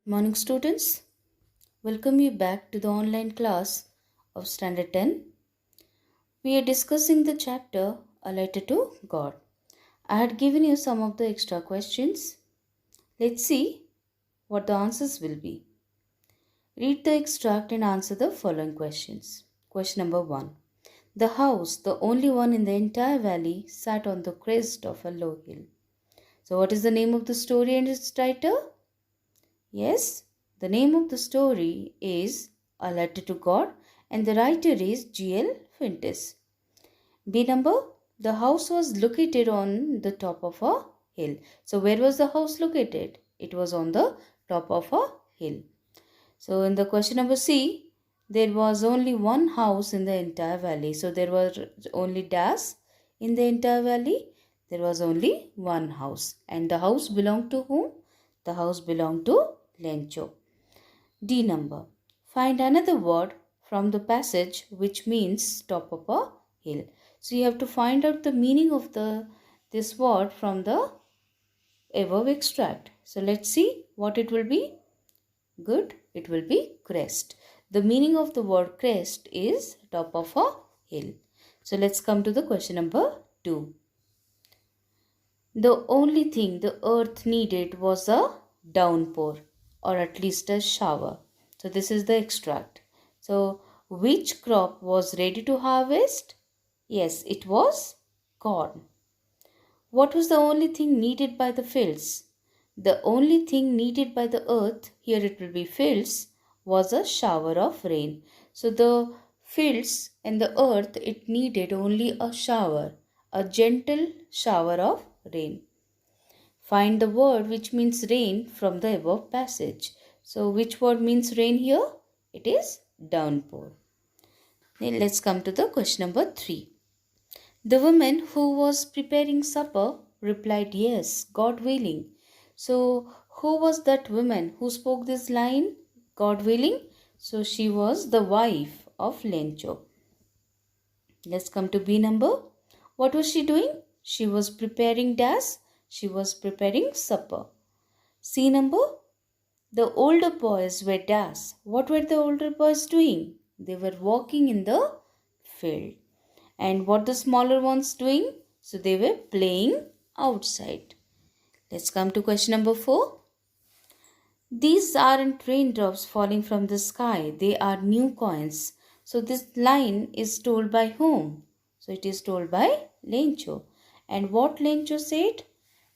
Morning students, welcome you back to the online class of Standard 10. We are discussing the chapter A Letter to God. I had given you some of the extra questions. Let's see what the answers will be. Read the extract and answer the following questions. Question number 1. The house, the only one in the entire valley, sat on the crest of a low hill. So what is the name of the story and its writer? Yes, the name of the story is A Letter to God and the writer is G.L. Fintis. B number, the house was located on the top of a hill. So where was the house located? It was on the top of a hill. So in the question number C, there was only one house in the entire valley. So there was only dash in the entire valley. There was only one house. And the house belonged to whom? The house belonged to Lencho. D number. Find another word from the passage which means top of a hill. So you have to find out the meaning of this word from the above extract. So let's see what it will be. Good, it will be crest. The meaning of the word crest is top of a hill. So let's come to the question number 2. The only thing the earth needed was a downpour, or at least a shower. So this is the extract. So which crop was ready to harvest? Yes, it was corn. What was the only thing needed by the fields? The only thing needed by the earth, here it will be fields, was a shower of rain. So the fields and the earth, it needed only a shower, a gentle shower of rain. Find the word which means rain from the above passage. So which word means rain here? It is downpour. Then let's come to the question number 3. The woman who was preparing supper replied, yes, God willing. So who was that woman who spoke this line? God willing. So she was the wife of Lencho. Let's come to B number. What was she doing? She was preparing dash. She was preparing supper. C number. The older boys were dash. What were the older boys doing? They were walking in the field. And what the smaller ones doing? So they were playing outside. Let's come to question number 4. These aren't raindrops falling from the sky. They are new coins. So this line is told by whom? So it is told by Lencho. And what Lencho said?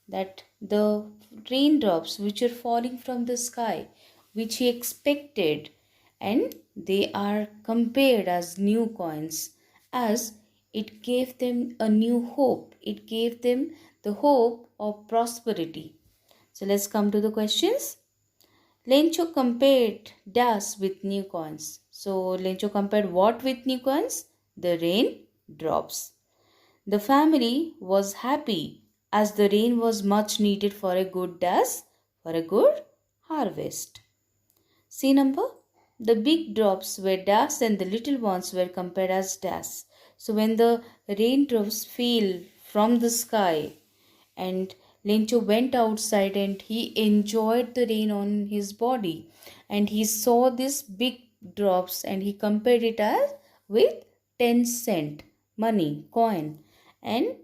That the raindrops which are falling from the sky, which he expected, and they are compared as new coins, as it gave them a new hope. It gave them the hope of prosperity. So let's come to the questions. Lencho compared dash with new coins. So Lencho compared what with new coins? The rain drops. The family was happy as the rain was much needed for a good dash, for a good harvest. C number. The big drops were dash and the little ones were compared as dash. So when the raindrops fell from the sky and Lencho went outside and he enjoyed the rain on his body and he saw these big drops and he compared it as with 10 cent money coin, and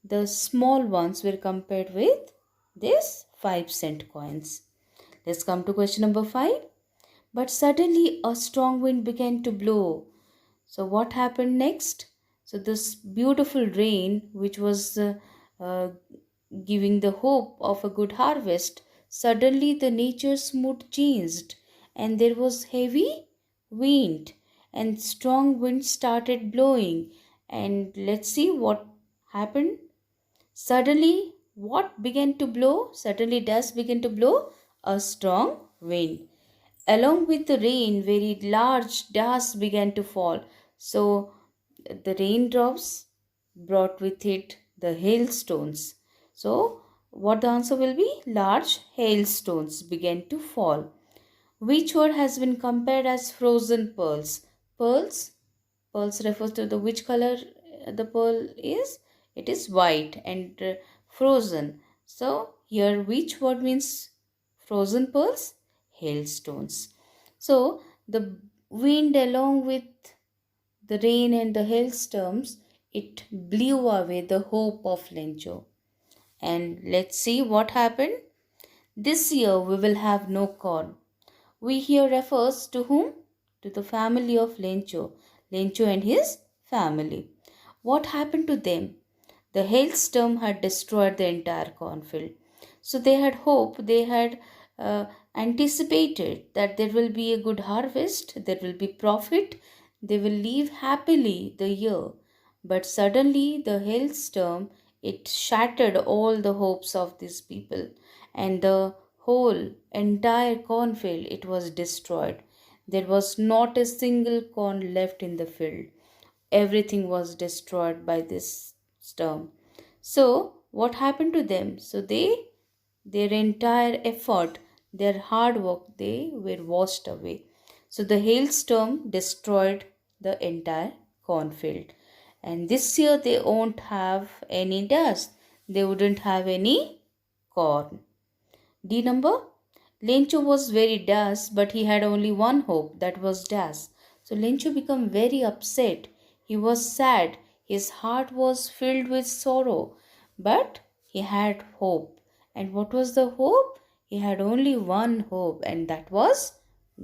the small ones were compared with this 5-cent coins. Let's come to question number 5. But suddenly a strong wind began to blow. So what happened next? So this beautiful rain, which was uh, giving the hope of a good harvest, suddenly the nature's mood changed and there was heavy wind and strong wind started blowing. And let's see what happened. Suddenly, what began to blow? Suddenly, dust began to blow a strong wind. Along with the rain, very large dust began to fall. So, the raindrops brought with it the hailstones. So, what the answer will be? Large hailstones began to fall. Which word has been compared as frozen pearls? Pearls? Pearls refers to the which color the pearl is? It is white and frozen. So, here which word means frozen pearls? hailstones. So the wind, along with the rain and the hailstorms, it blew away the hope of Lencho. And let's see what happened. This year we will have no corn. We here refers to whom? To the family of Lencho. Lencho and his family. What happened to them? The hailstorm had destroyed the entire cornfield. So they had hoped, they had uh, anticipated that there will be a good harvest, there will be profit, they will live happily the year. But suddenly the hailstorm, it shattered all the hopes of these people, and the whole entire cornfield, it was destroyed. There was not a single corn left in the field. Everything was destroyed by this storm. So what happened to them? So their entire effort, their hard work, they were washed away. So the hailstorm destroyed the entire cornfield. And this year they won't have any dust. They wouldn't have any corn. D number. Lencho was very dash, but he had only one hope, that was dash. So Lencho became very upset. He was sad. His heart was filled with sorrow. But he had hope. And what was the hope? He had only one hope, and that was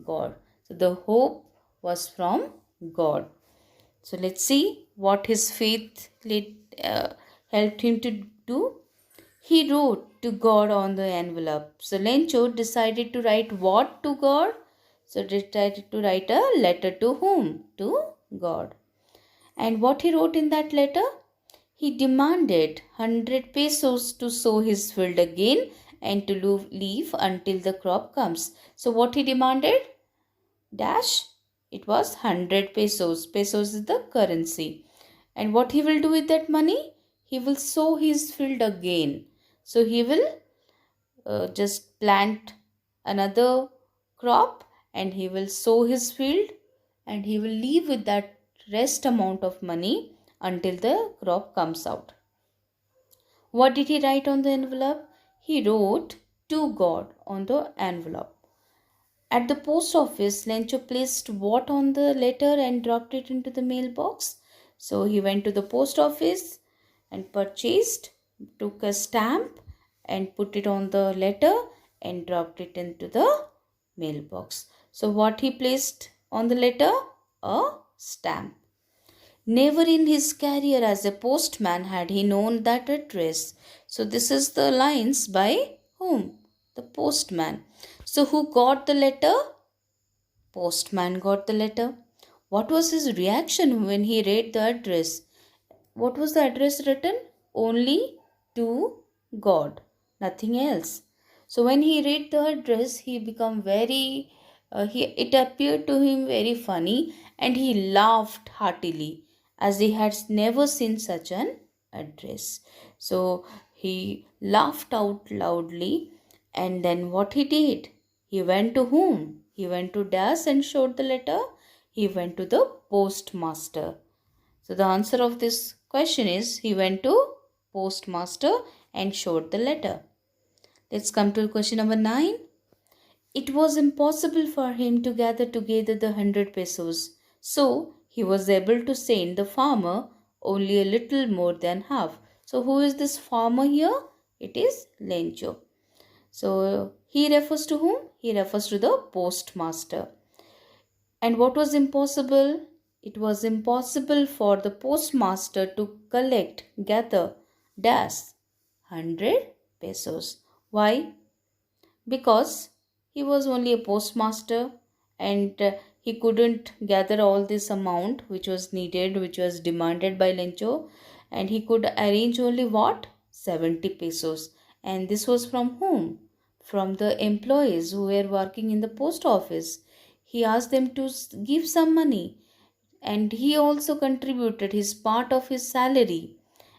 God. So the hope was from God. So let's see what his faith helped him to do. He wrote to God on the envelope. So Lencho decided to write what to God? So decided to write a letter to whom? To God. And what he wrote in that letter? He demanded 100 pesos to sow his field again and to leave until the crop comes. So what he demanded? Dash. It was 100 pesos. Pesos is the currency. And what he will do with that money? He will sow his field again. So he will just plant another crop, and he will sow his field, and he will leave with that rest amount of money until the crop comes out. What did he write on the envelope? He wrote to God on the envelope. At the post office, Lencho placed what on the letter and dropped it into the mailbox. So he went to the post office and purchased, took a stamp and put it on the letter and dropped it into the mailbox. So what he placed on the letter? A stamp. Never in his career as a postman had he known that address. So this is the lines by whom? The postman. So who got the letter? Postman got the letter. What was his reaction when he read the address? What was the address written? Only to God, nothing else. So when he read the address, he became very, it appeared to him very funny, and he laughed heartily as he had never seen such an address. So he laughed out loudly, and then what he did? He went to whom? He went to Das and showed the letter. He went to the postmaster. So the answer of this question is he went to postmaster and showed the letter. Let's come to question number 9. It was impossible for him to gather together the 100 pesos. So he was able to send the farmer only a little more than half. So who is this farmer here? It is Lencho. So he refers to whom? He refers to the postmaster. And what was impossible? It was impossible for the postmaster to gather, 100 pesos. Why? Because he was only a postmaster, and he couldn't gather all this amount which was needed, which was demanded by Lencho, and he could arrange only what? 70 pesos. And this was from whom? From the employees who were working in the post office. He asked them to give some money, and he also contributed his part of his salary,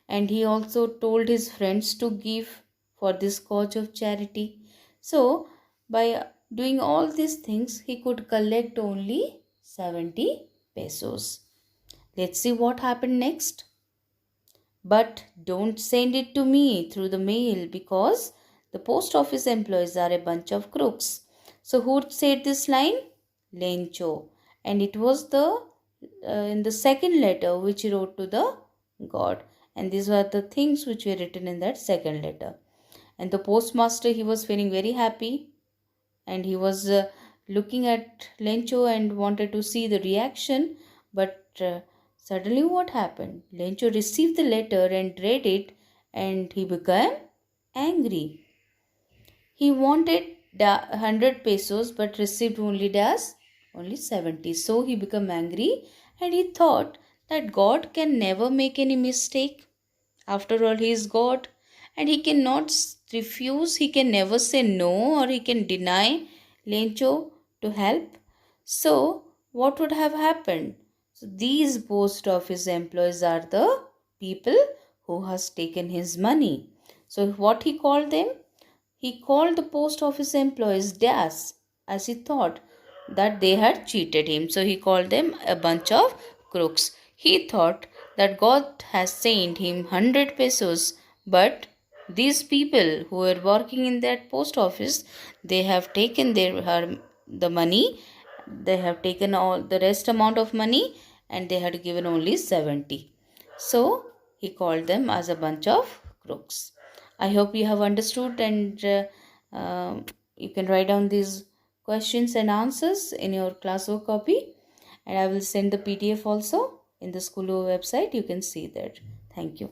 and he also told his friends to give for this cause of charity. So by doing all these things, he could collect only 70 pesos. Let's see what happened next. But don't send it to me through the mail, because the post office employees are a bunch of crooks. So who said this line? Lencho. And it was the in the second letter which he wrote to the god. And these were the things which were written in that second letter. And the postmaster, he was feeling very happy, and he was looking at Lencho and wanted to see the reaction. But suddenly what happened? Lencho received the letter and read it, and he became angry. He wanted 100 pesos but received only 70. So he became angry, and he thought that God can never make any mistake. After all, he is God, and he cannot refuse, he can never say no, or he can deny Lencho to help. So, what would have happened? So, these post office employees are the people who has taken his money. So, what he called them? He called the post office employees dash, as he thought that they had cheated him. So he called them a bunch of crooks. He thought that God has sent him 100 pesos, but these people who were working in that post office, they have taken the money, they have taken all the rest amount of money, and they had given only 70. So he called them as a bunch of crooks. I hope you have understood, and you can write down these questions and answers in your classwork copy, and I will send the PDF also in the school website. You can see that. Thank you.